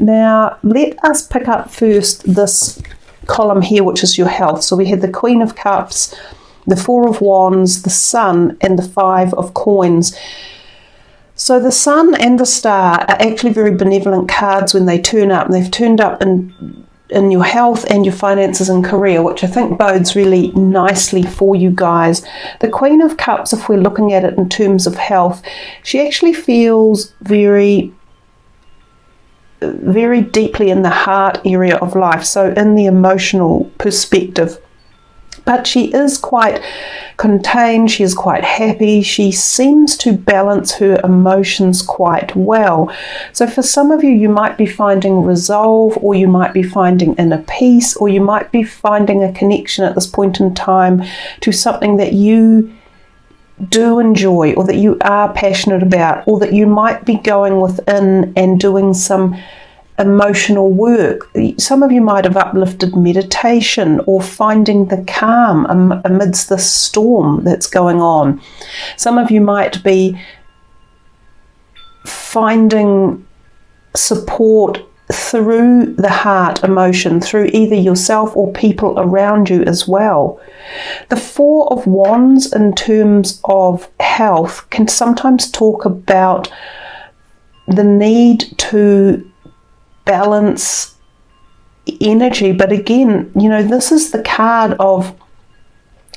Now, let us pick up first this column here, which is your health. So we had the Queen of Cups, the Four of Wands, the Sun, and the Five of Coins. So the Sun and the Star are actually very benevolent cards when they turn up. And they've turned up in your health and your finances and career, which I think bodes really nicely for you guys. The Queen of Cups, if we're looking at it in terms of health, she actually feels very deeply in the heart area of life, so in the emotional perspective. But she is quite contained, she is quite happy, she seems to balance her emotions quite well. So for some of you, you might be finding resolve, or you might be finding inner peace, or you might be finding a connection at this point in time to something that you do enjoy, or that you are passionate about, or that you might be going within and doing some emotional work. Some of you might have uplifted meditation or finding the calm amidst the storm that's going on. Some of you might be finding support through the heart emotion, through either yourself or people around you as well. The Four of Wands in terms of health can sometimes talk about the need to balance energy, but again, you know, this is the card of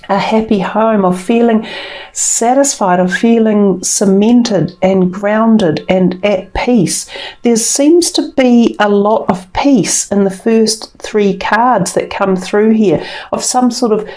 a happy home, of feeling satisfied, of feeling cemented and grounded and at peace. There seems to be a lot of peace in the first three cards that come through here, of some sort of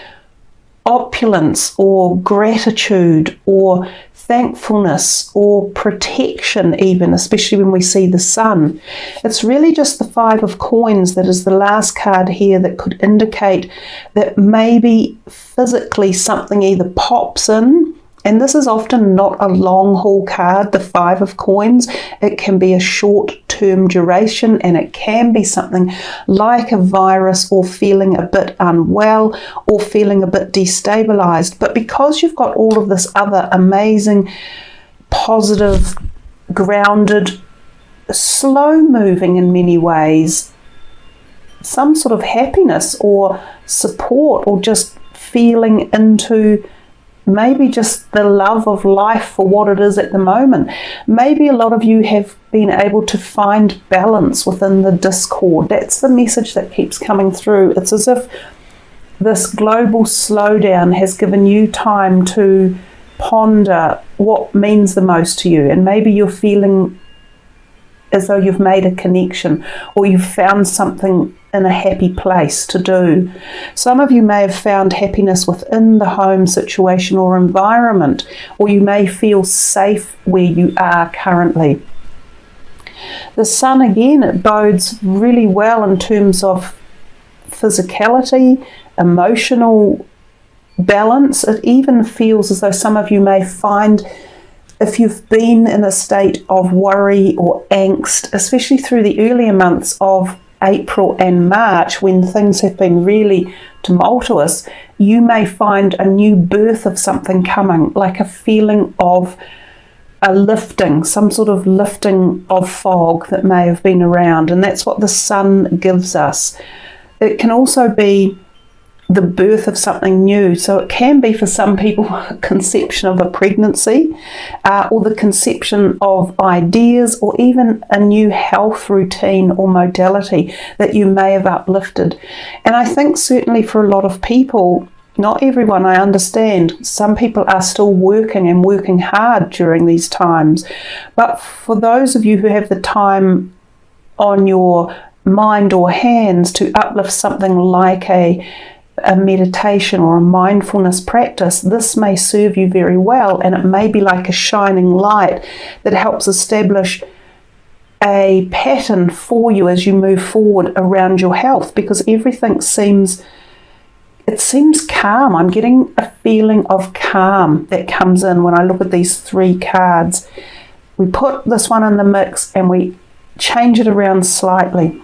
opulence or gratitude or thankfulness or protection, even, especially when we see the Sun. It's really just the Five of Coins that is the last card here that could indicate that maybe physically something either pops in, and this is often not a long haul card, the Five of Coins. It can be a short-term duration, and it can be something like a virus, or feeling a bit unwell, or feeling a bit destabilized. But because you've got all of this other amazing, positive, grounded, slow-moving in many ways, some sort of happiness or support, or just feeling into maybe just the love of life for what it is at the moment. Maybe a lot of you have been able to find balance within the discord. That's the message that keeps coming through. It's as if this global slowdown has given you time to ponder what means the most to you, and maybe you're feeling as though you've made a connection, or you've found something in a happy place to do. Some of you may have found happiness within the home situation or environment, or you may feel safe where you are currently. The Sun, again, it bodes really well in terms of physicality, emotional balance. It even feels as though some of you may find, if you've been in a state of worry or angst, especially through the earlier months of April and March, when things have been really tumultuous, you may find a new birth of something coming, like a feeling of a lifting, some sort of lifting of fog that may have been around, and that's what the Sun gives us. It can also be the birth of something new. So it can be, for some people, a conception of a pregnancy, or the conception of ideas, or even a new health routine or modality that you may have uplifted. And I think certainly for a lot of people, not everyone, I understand, some people are still working and working hard during these times. But for those of you who have the time on your mind or hands to uplift something like a meditation or a mindfulness practice, this may serve you very well, and it may be like a shining light that helps establish a pattern for you as you move forward around your health, because everything seems calm. I'm getting a feeling of calm that comes in when I look at these three cards. We put this one in the mix and we change it around slightly.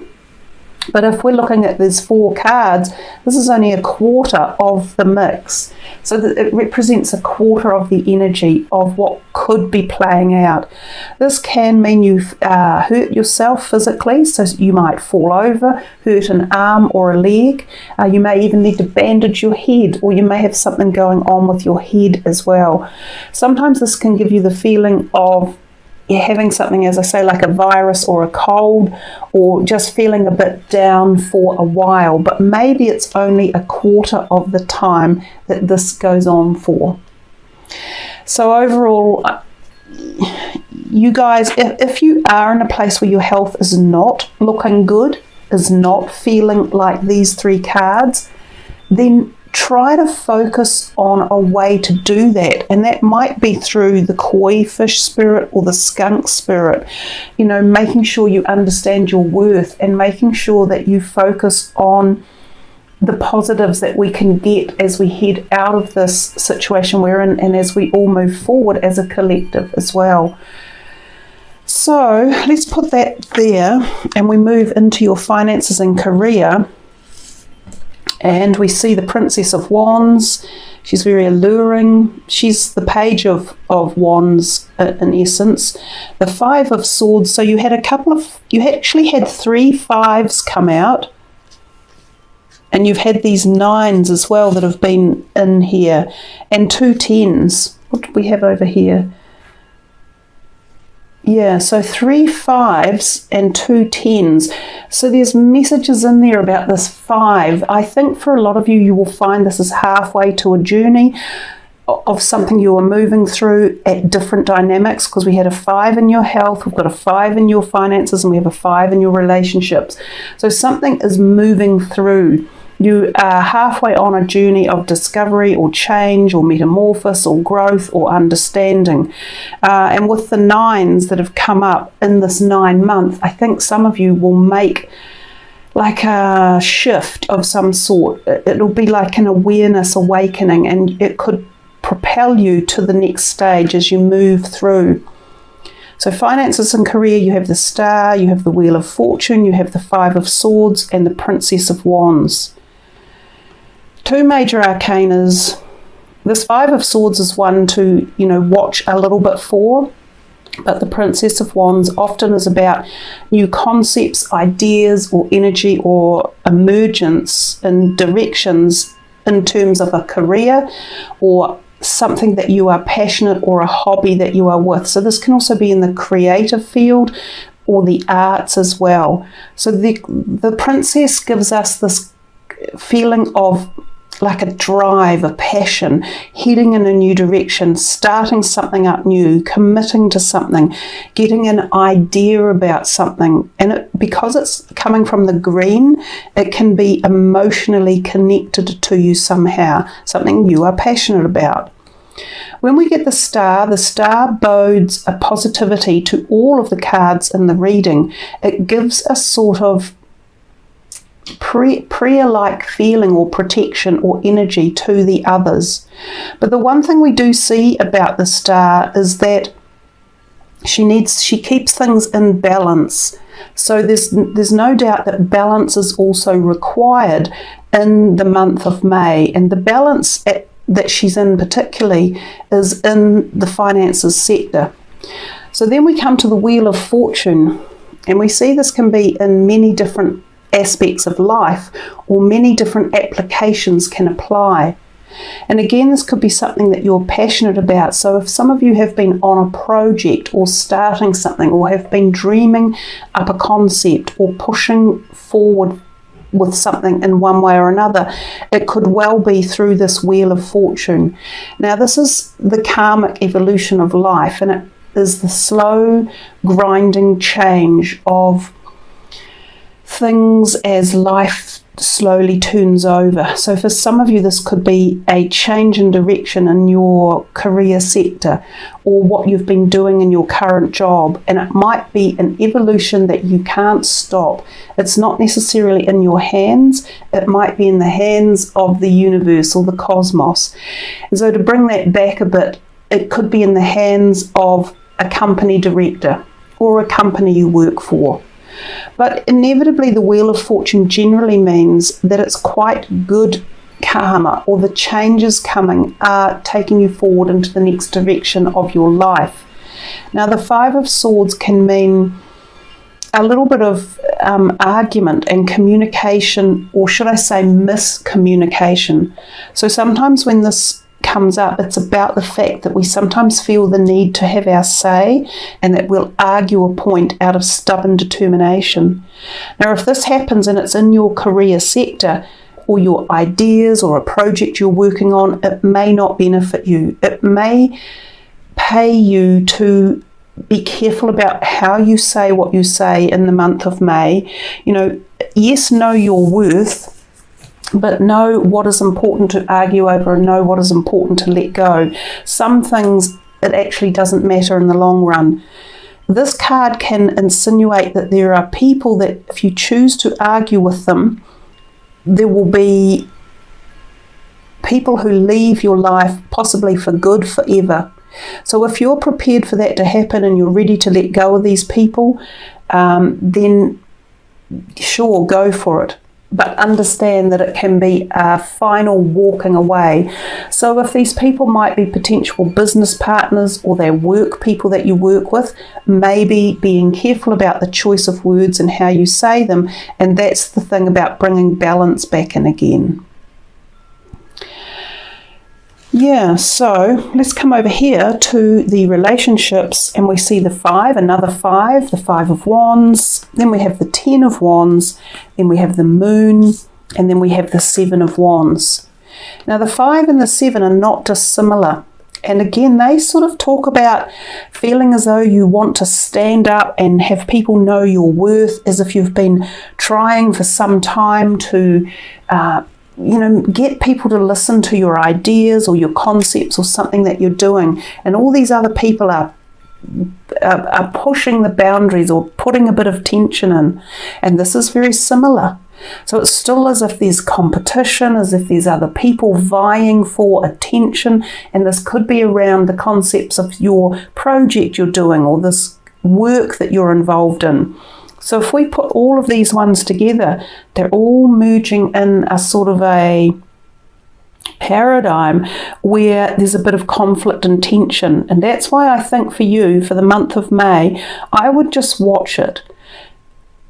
But if we're looking at these 4 cards, this is only a quarter of the mix. So that it represents a quarter of the energy of what could be playing out. This can mean you've hurt yourself physically, so you might fall over, hurt an arm or a leg. You may even need to bandage your head, or you may have something going on with your head as well. Sometimes this can give you the feeling of you're having something, as I say, like a virus or a cold, or just feeling a bit down for a while, but maybe it's only a quarter of the time that this goes on for. So overall, you guys, if you are in a place where your health is not looking good, is not feeling like these 3 cards, then try to focus on a way to do that, and that might be through the koi fish spirit or the skunk spirit, you know, making sure you understand your worth and making sure that you focus on the positives that we can get as we head out of this situation we're in, and as we all move forward as a collective as well. So let's put that there, and we move into your finances and career. And we see the Princess of Wands. She's very alluring. She's the Page of Wands in essence. The 5 of Swords. So you had you actually had 3 5s come out. And you've had these 9s as well that have been in here. And 2 10s. What do we have over here? Yeah, so 3 5s and 2 10s. So there's messages in there about this 5. I think for a lot of you, you will find this is halfway to a journey of something you are moving through at different dynamics, because we had a 5 in your health, we've got a 5 in your finances, and we have a 5 in your relationships. So something is moving through. You are halfway on a journey of discovery or change or metamorphosis or growth or understanding. And with the 9s that have come up in this 9 month, I think some of you will make like a shift of some sort. It'll be like an awareness awakening, and it could propel you to the next stage as you move through. So finances and career, you have the Star, you have the Wheel of Fortune, you have the 5 of Swords, and the Princess of Wands. 2 major arcanas. This 5 of Swords is one to, you know, watch a little bit for, but the Princess of Wands often is about new concepts, ideas, or energy, or emergence in directions in terms of a career or something that you are passionate, or a hobby that you are with. So this can also be in the creative field or the arts as well. So the Princess gives us this feeling of like a drive, a passion, heading in a new direction, starting something up new, committing to something, getting an idea about something. And because it's coming from the green, it can be emotionally connected to you somehow, something you are passionate about. When we get the star bodes a positivity to all of the cards in the reading. It gives a sort of prayer-like feeling or protection or energy to the others. But the one thing we do see about the star is that she keeps things in balance. So there's no doubt that balance is also required in the month of May, and the balance that she's in particularly is in the finances sector. So then we come to the Wheel of Fortune, and we see this can be in many different aspects of life, or many different applications can apply. And again, this could be something that you're passionate about. So if some of you have been on a project or starting something, or have been dreaming up a concept or pushing forward with something in one way or another, it could well be through this Wheel of Fortune. Now, this is the karmic evolution of life, and it is the slow grinding change of things as life slowly turns over. So for some of you, this could be a change in direction in your career sector, or what you've been doing in your current job, and it might be an evolution that you can't stop. It's not necessarily in your hands, it might be in the hands of the universe or the cosmos. And so to bring that back a bit, it could be in the hands of a company director or a company you work for. But inevitably, the Wheel of Fortune generally means that it's quite good karma, or the changes coming are taking you forward into the next direction of your life. Now, the Five of Swords can mean a little bit of argument and communication, or should I say miscommunication. So sometimes when this comes up, it's about the fact that we sometimes feel the need to have our say, and that we'll argue a point out of stubborn determination. Now, if this happens and it's in your career sector, or your ideas, or a project you're working on, it may not benefit you. It may pay you to be careful about how you say what you say in the month of May. You know, yes, know your worth, but know what is important to argue over, and know what is important to let go. Some things, it actually doesn't matter in the long run. This card can insinuate that there are people that if you choose to argue with them, there will be people who leave your life possibly for good forever. So if you're prepared for that to happen and you're ready to let go of these people, then sure, go for it. But understand that it can be a final walking away. So if these people might be potential business partners, or they're work people that you work with, maybe being careful about the choice of words and how you say them. And that's the thing about bringing balance back in again. Yeah, so let's come over here to the relationships, and we see the 5, another 5, the 5 of Wands, then we have the 10 of Wands, then we have the Moon, and then we have the 7 of Wands. Now the 5 and the 7 are not dissimilar, and again they sort of talk about feeling as though you want to stand up and have people know your worth, as if you've been trying for some time to get people to listen to your ideas or your concepts or something that you're doing, and all these other people are pushing the boundaries or putting a bit of tension in, and this is very similar. So it's still as if there's competition, as if there's other people vying for attention, and this could be around the concepts of your project you're doing, or this work that you're involved in. So if we put all of these ones together, they're all merging in a sort of a paradigm where there's a bit of conflict and tension. And that's why I think for you, for the month of May, I would just watch it,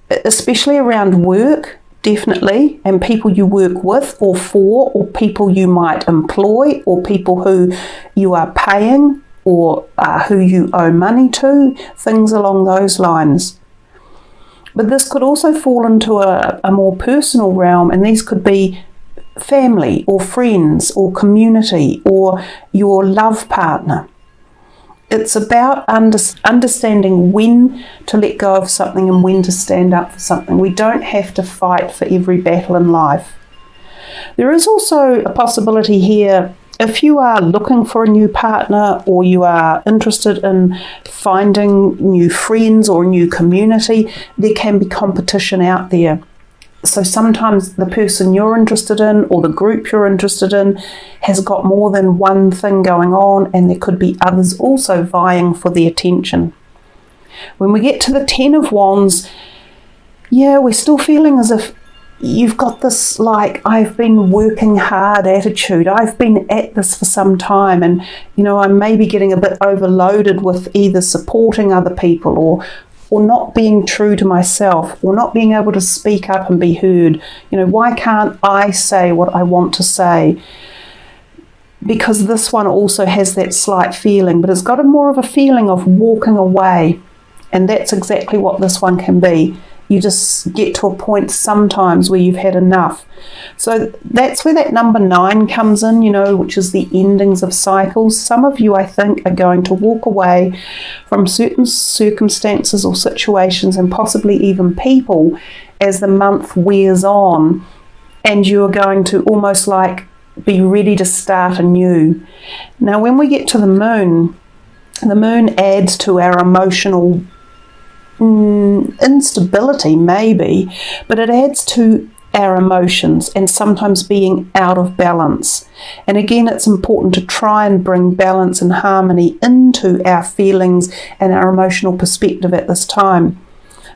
especially around work, definitely, and people you work with or for, or people you might employ, or people who you are paying, or who you owe money to, things along those lines. But this could also fall into a more personal realm, and these could be family or friends or community or your love partner. It's about understanding when to let go of something and when to stand up for something. We don't have to fight for every battle in life. There is also a possibility here, if you are looking for a new partner, or you are interested in finding new friends or a new community, there can be competition out there. So sometimes the person you're interested in, or the group you're interested in, has got more than one thing going on, and there could be others also vying for the attention. When we get to the 10 of Wands, yeah, we're still feeling as if you've got this, like, I've been working hard attitude. I've been at this for some time, and I'm maybe getting a bit overloaded with either supporting other people, or not being true to myself, or not being able to speak up and be heard. Why can't I say what I want to say? Because this one also has that slight feeling, but it's got more of a feeling of walking away, and that's exactly what this one can be. You just get to a point sometimes where you've had enough. So that's where that number 9 comes in, which is the endings of cycles. Some of you, I think, are going to walk away from certain circumstances or situations, and possibly even people, as the month wears on, and you are going to almost like be ready to start anew. Now, when we get to the moon adds to our emotional instability, maybe, but it adds to our emotions and sometimes being out of balance. And again, it's important to try and bring balance and harmony into our feelings and our emotional perspective at this time.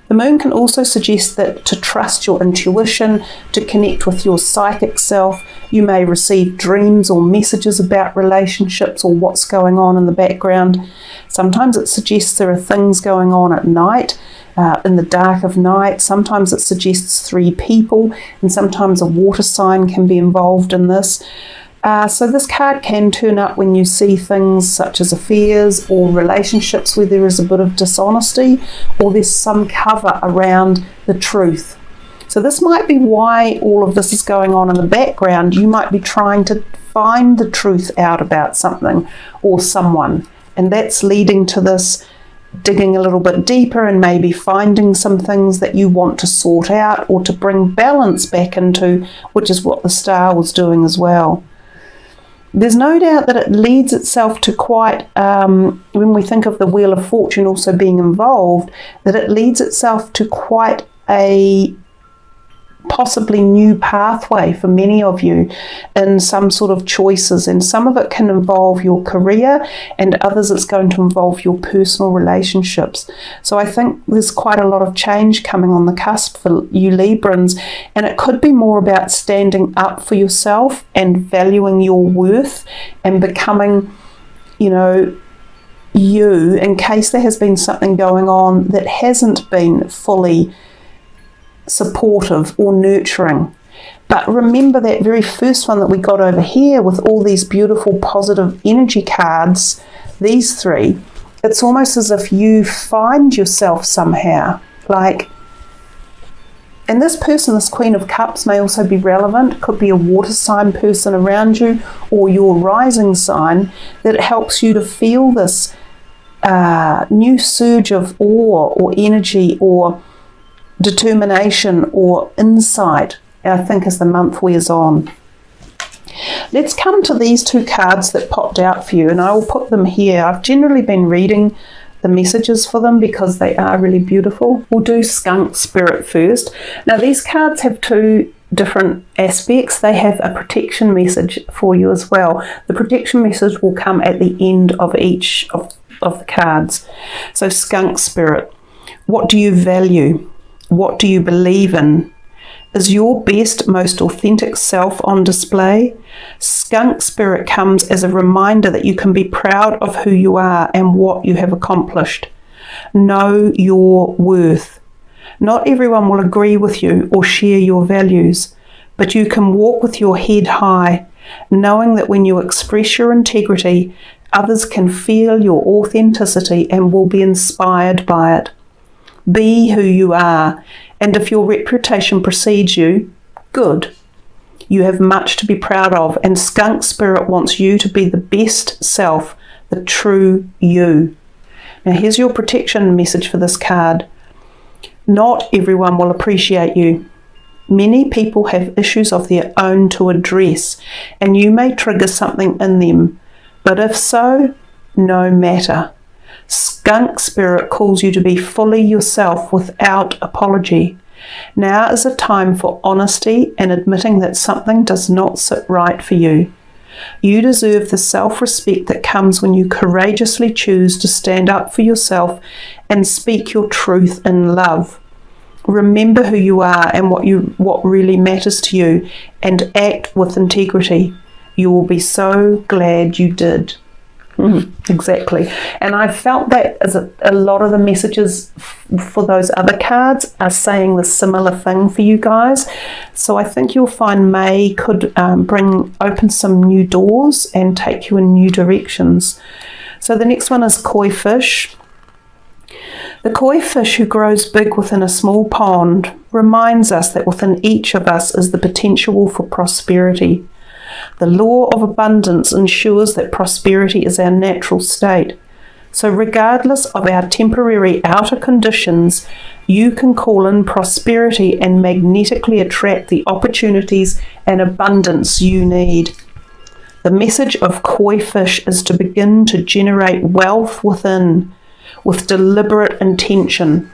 The The moon can also suggest that to trust your intuition, to connect with your psychic self. You may receive dreams or messages about relationships or what's going on in the background. Sometimes it suggests there are things going on at night, in the dark of night. Sometimes it suggests 3 people, and sometimes a water sign can be involved in this. So this card can turn up when you see things such as affairs or relationships where there is a bit of dishonesty or there's some cover around the truth. So this might be why all of this is going on in the background. You might be trying to find the truth out about something or someone, and that's leading to this digging a little bit deeper and maybe finding some things that you want to sort out or to bring balance back into, which is what the star was doing as well. There's no doubt that it leads itself to quite, when we think of the Wheel of Fortune also being involved, that it leads itself to quite a possibly new pathway for many of you in some sort of choices, and some of it can involve your career and others it's going to involve your personal relationships. So I think there's quite a lot of change coming on the cusp for you Librans, and it could be more about standing up for yourself and valuing your worth and becoming, you in case there has been something going on that hasn't been fully supportive or nurturing. But remember that very first one that we got over here with all these beautiful positive energy cards, these 3, it's almost as if you find yourself somehow, like, and this person, this Queen of Cups, may also be relevant. It could be a water sign person around you or your rising sign, that it helps you to feel this new surge of awe or energy or determination or insight, I think, as the month wears on. Let's come to these 2 cards that popped out for you, and I will put them here. I've generally been reading the messages for them because they are really beautiful. We'll do Skunk Spirit first. Now these cards have 2 different aspects. They have a protection message for you as well. The protection message will come at the end of each of the cards. So Skunk Spirit, what do you value? What do you believe in? Is your best, most authentic self on display? Skunk Spirit comes as a reminder that you can be proud of who you are and what you have accomplished. Know your worth. Not everyone will agree with you or share your values, but you can walk with your head high, knowing that when you express your integrity, others can feel your authenticity and will be inspired by it. Be who you are, and if your reputation precedes you, good. You have much to be proud of, and Skunk Spirit wants you to be the best self, the true you. Now here's your protection message for this card. Not everyone will appreciate you. Many people have issues of their own to address, and you may trigger something in them, but if so, no matter. Skunk Spirit calls you to be fully yourself without apology. Now is a time for honesty and admitting that something does not sit right for you. You deserve the self-respect that comes when you courageously choose to stand up for yourself and speak your truth in love. Remember who you are and what really matters to you, and act with integrity. You will be so glad you did. Exactly. And I felt that as a lot of the messages for those other cards are saying the similar thing for you guys. So I think you'll find May could open some new doors and take you in new directions. So the next one is Koi Fish. The koi fish who grows big within a small pond reminds us that within each of us is the potential for prosperity. The law of abundance ensures that prosperity is our natural state. So regardless of our temporary outer conditions, you can call in prosperity and magnetically attract the opportunities and abundance you need. The message of koi fish is to begin to generate wealth within, with deliberate intention,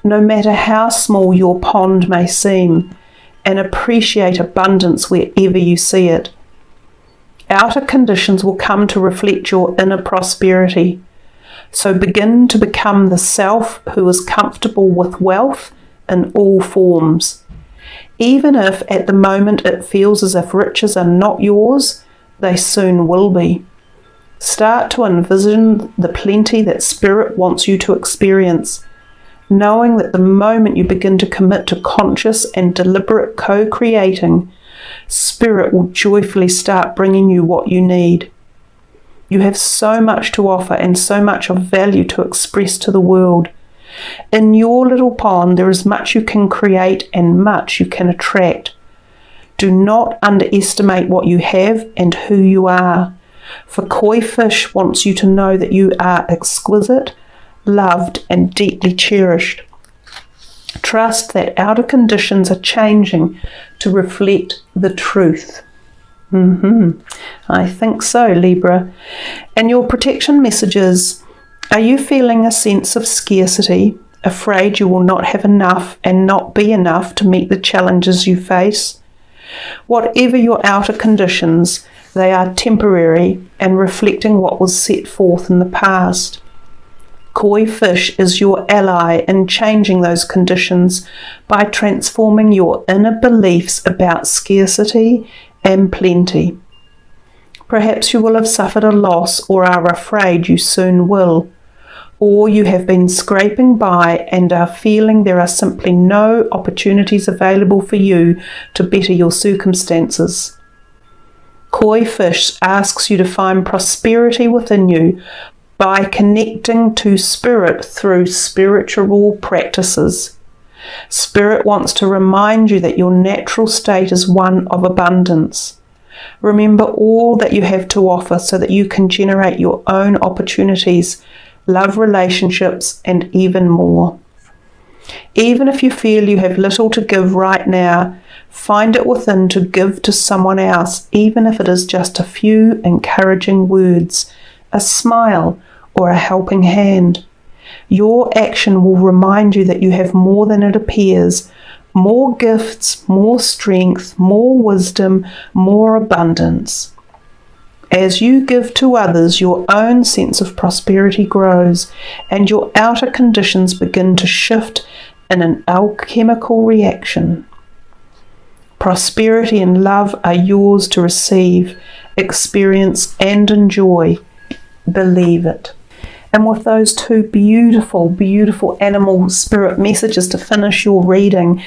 no matter how small your pond may seem, and appreciate abundance wherever you see it. Outer conditions will come to reflect your inner prosperity. So begin to become the self who is comfortable with wealth in all forms. Even if at the moment it feels as if riches are not yours, they soon will be. Start to envision the plenty that Spirit wants you to experience, knowing that the moment you begin to commit to conscious and deliberate co-creating, Spirit will joyfully start bringing you what you need. You have so much to offer and so much of value to express to the world. In your little pond, there is much you can create and much you can attract. Do not underestimate what you have and who you are, for Koi Fish wants you to know that you are exquisite, loved, and deeply cherished. Trust that outer conditions are changing to reflect the truth. I think so, Libra. And your protection messages: are you feeling a sense of scarcity, afraid you will not have enough and not be enough to meet the challenges you face? Whatever your outer conditions, they are temporary and reflecting what was set forth in the past. Koi Fish is your ally in changing those conditions by transforming your inner beliefs about scarcity and plenty. Perhaps you will have suffered a loss or are afraid you soon will, or you have been scraping by and are feeling there are simply no opportunities available for you to better your circumstances. Koi Fish asks you to find prosperity within you by connecting to Spirit through spiritual practices. Spirit wants to remind you that your natural state is one of abundance. Remember all that you have to offer so that you can generate your own opportunities, love relationships, and even more. Even if you feel you have little to give right now, find it within to give to someone else, even if it is just a few encouraging words, a smile, or a helping hand. Your action will remind you that you have more than it appears, more gifts, more strength, more wisdom, more abundance. As you give to others, your own sense of prosperity grows, and your outer conditions begin to shift in an alchemical reaction. Prosperity and love are yours to receive, experience, and enjoy. Believe it. And with those two beautiful, beautiful animal spirit messages to finish your reading,